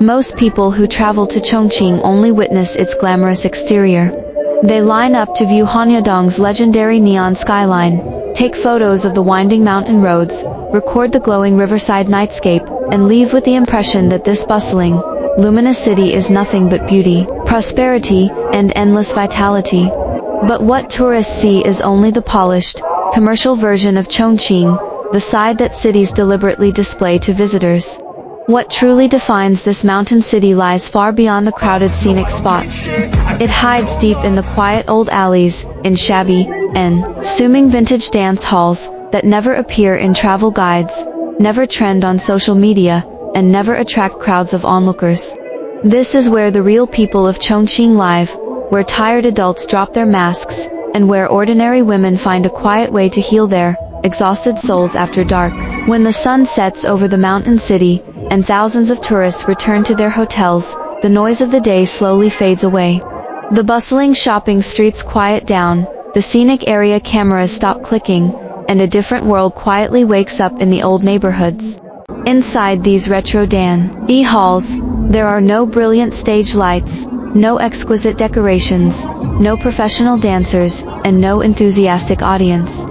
Most people who travel to Chongqing only witness its glamorous exterior. They line up to view Hanyadong's legendary neon skyline, take photos of the winding mountain roads, record the glowing riverside nightscape, and leave with the impression that this bustling, luminous city is nothing but beauty, prosperity, and endless vitality. But what tourists see is only the polished, commercial version of Chongqing, the side that cities deliberately display to visitors. What truly defines this mountain city lies far beyond the crowded scenic spots. It hides deep in the quiet old alleys, in shabby and assuming vintage dance halls that never appear in travel guides, never trend on social media, and never attract crowds of onlookers. This is where the real people of Chongqing live, where tired adults drop their masks, and where ordinary women find a quiet way to heal their exhausted souls after dark. When the sun sets over the mountain city, and thousands of tourists return to their hotels, the noise of the day slowly fades away. The bustling shopping streets quiet down, the scenic area cameras stop clicking, and a different world quietly wakes up in the old neighborhoods. Inside these retro dan-e halls, there are no brilliant stage lights, no exquisite decorations, no professional dancers, and no enthusiastic audience.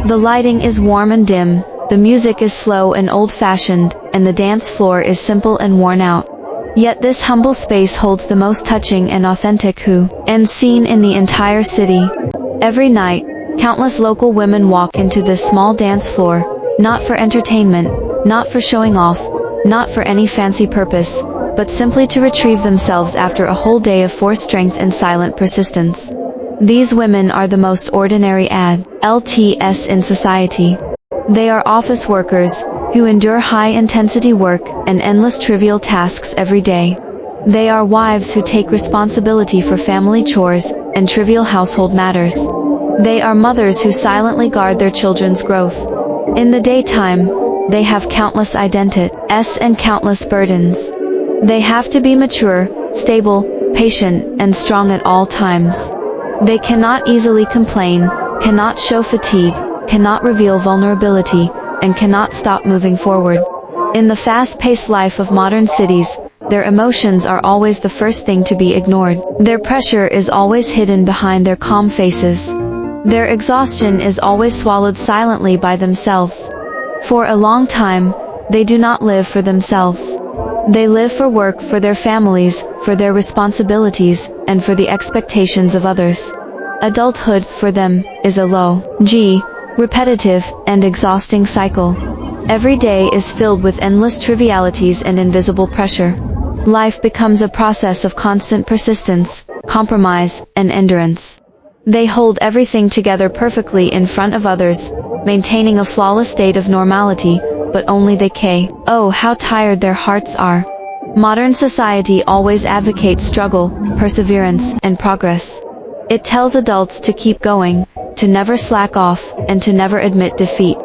The lighting is warm and dim, the music is slow and old-fashioned, and the dance floor is simple and worn out. Yet this humble space holds the most touching and authentic and scene in the entire city. Every night, countless local women walk into this small dance floor, not for entertainment, not for showing off, not for any fancy purpose, but simply to retrieve themselves after a whole day of forced strength and silent persistence. These women are the most ordinary adults in society. They are office workers, who endure high-intensity work and endless trivial tasks every day. They are wives who take responsibility for family chores and trivial household matters. They are mothers who silently guard their children's growth. In the daytime, they have countless identities and countless burdens. They have to be mature, stable, patient, and strong at all times. They cannot easily complain, cannot show fatigue, cannot reveal vulnerability, and cannot stop moving forward. In the fast-paced life of modern cities, their emotions are always the first thing to be ignored. Their pressure is always hidden behind their calm faces. Their exhaustion is always swallowed silently by themselves. For a long time, they do not live for themselves. They live for work, for their families, for their responsibilities, and for the expectations of others. Adulthood, for them, is a low-G, repetitive, and exhausting cycle. Every day is filled with endless trivialities and invisible pressure. Life becomes a process of constant persistence, compromise, and endurance. They hold everything together perfectly in front of others, maintaining a flawless state of normality, but only they can. Oh, how tired their hearts are. Modern society always advocates struggle, perseverance, and progress. It tells adults to keep going, to never slack off, and to never admit defeat.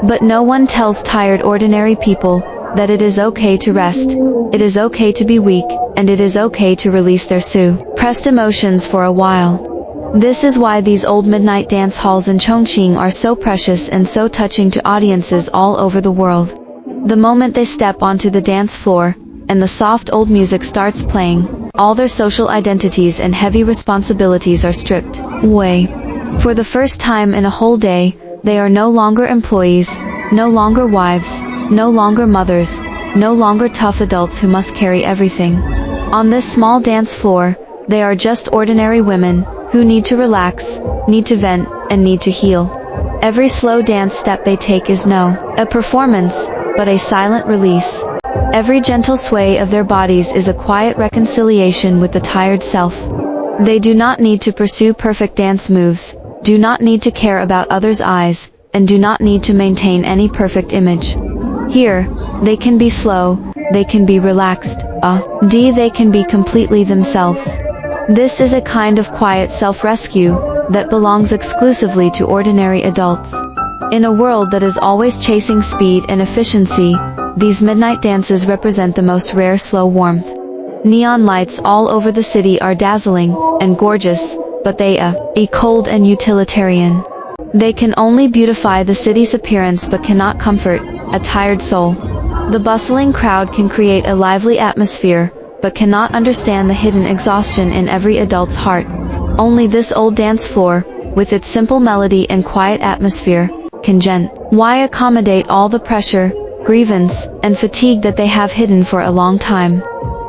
But no one tells tired ordinary people that it is okay to rest, it is okay to be weak, and it is okay to release their suppressed emotions for a while. This is why these old midnight dance halls in Chongqing are so precious and so touching to audiences all over the world. The moment they step onto the dance floor, and the soft old music starts playing, all their social identities and heavy responsibilities are stripped away. For the first time in a whole day, they are no longer employees, no longer wives, no longer mothers, no longer tough adults who must carry everything. On this small dance floor, they are just ordinary women, who need to relax, need to vent, and need to heal. Every slow dance step they take is no a performance, but a silent release. Every gentle sway of their bodies is a quiet reconciliation with the tired self. They do not need to pursue perfect dance moves, do not need to care about others' eyes, and do not need to maintain any perfect image. Here, they can be slow, they can be relaxed, they can be completely themselves. This is a kind of quiet self-rescue that belongs exclusively to ordinary adults. In a world that is always chasing speed and efficiency, these midnight dances represent the most rare slow warmth. Neon lights all over the city are dazzling and gorgeous, but they are cold and utilitarian. They can only beautify the city's appearance but cannot comfort a tired soul. The bustling crowd can create a lively atmosphere, but cannot understand the hidden exhaustion in every adult's heart. Only this old dance floor, with its simple melody and quiet atmosphere, can why accommodate all the pressure, grievance, and fatigue that they have hidden for a long time.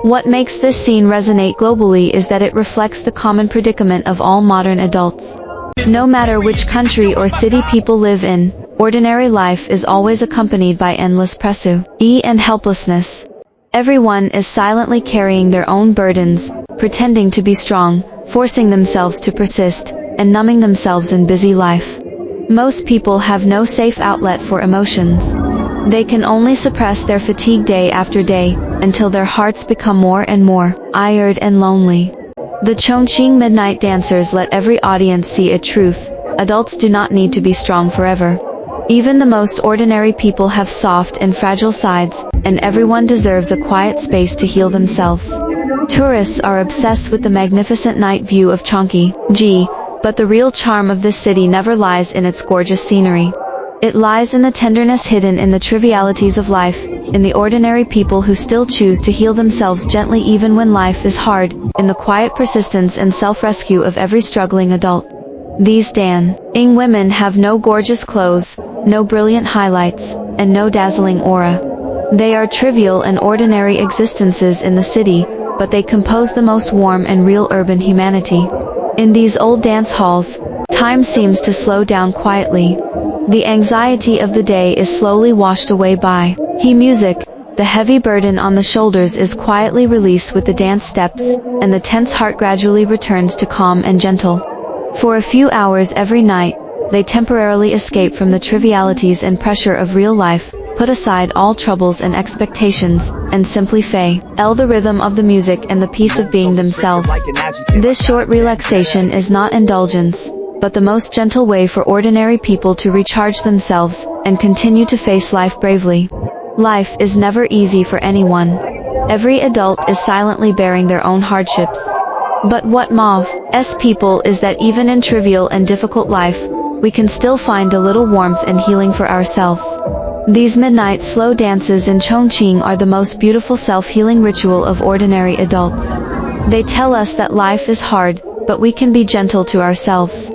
What makes this scene resonate globally is that it reflects the common predicament of all modern adults. No matter which country or city people live in, ordinary life is always accompanied by endless pressure and helplessness. Everyone is silently carrying their own burdens, pretending to be strong, forcing themselves to persist, and numbing themselves in busy life. Most people have no safe outlet for emotions. They can only suppress their fatigue day after day, until their hearts become more and more tired and lonely. The Chongqing Midnight Dancers let every audience see a truth: adults do not need to be strong forever. Even the most ordinary people have soft and fragile sides, and everyone deserves a quiet space to heal themselves. Tourists are obsessed with the magnificent night view of Chongqing, but the real charm of this city never lies in its gorgeous scenery. It lies in the tenderness hidden in the trivialities of life, in the ordinary people who still choose to heal themselves gently even when life is hard, in the quiet persistence and self-rescue of every struggling adult. These dancing women have no gorgeous clothes, no brilliant highlights, and no dazzling aura. They are trivial and ordinary existences in the city, but they compose the most warm and real urban humanity. In these old dance halls, time seems to slow down quietly. The anxiety of the day is slowly washed away by music. The heavy burden on the shoulders is quietly released with the dance steps, and the tense heart gradually returns to calm and gentle. For a few hours every night, they temporarily escape from the trivialities and pressure of real life, put aside all troubles and expectations, and simply feel the rhythm of the music and the peace of being themselves. This short relaxation is not indulgence, but the most gentle way for ordinary people to recharge themselves and continue to face life bravely. Life is never easy for anyone. Every adult is silently bearing their own hardships. But what moves people is that even in trivial and difficult life, we can still find a little warmth and healing for ourselves. These midnight slow dances in Chongqing are the most beautiful self-healing ritual of ordinary adults. They tell us that life is hard, but we can be gentle to ourselves.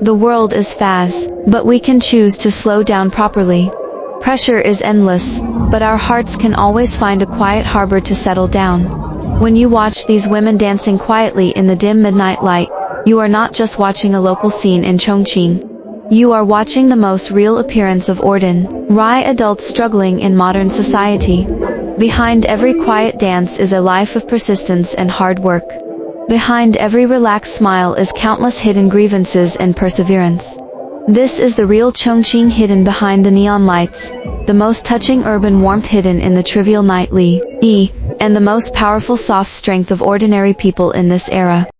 The world is fast, but we can choose to slow down properly. Pressure is endless, but our hearts can always find a quiet harbor to settle down. When you watch these women dancing quietly in the dim midnight light, you are not just watching a local scene in Chongqing. You are watching the most real appearance of ordinary adults struggling in modern society. Behind every quiet dance is a life of persistence and hard work. Behind every relaxed smile is countless hidden grievances and perseverance. This is the real Chongqing hidden behind the neon lights, the most touching urban warmth hidden in the trivial nightly and the most powerful soft strength of ordinary people in this era.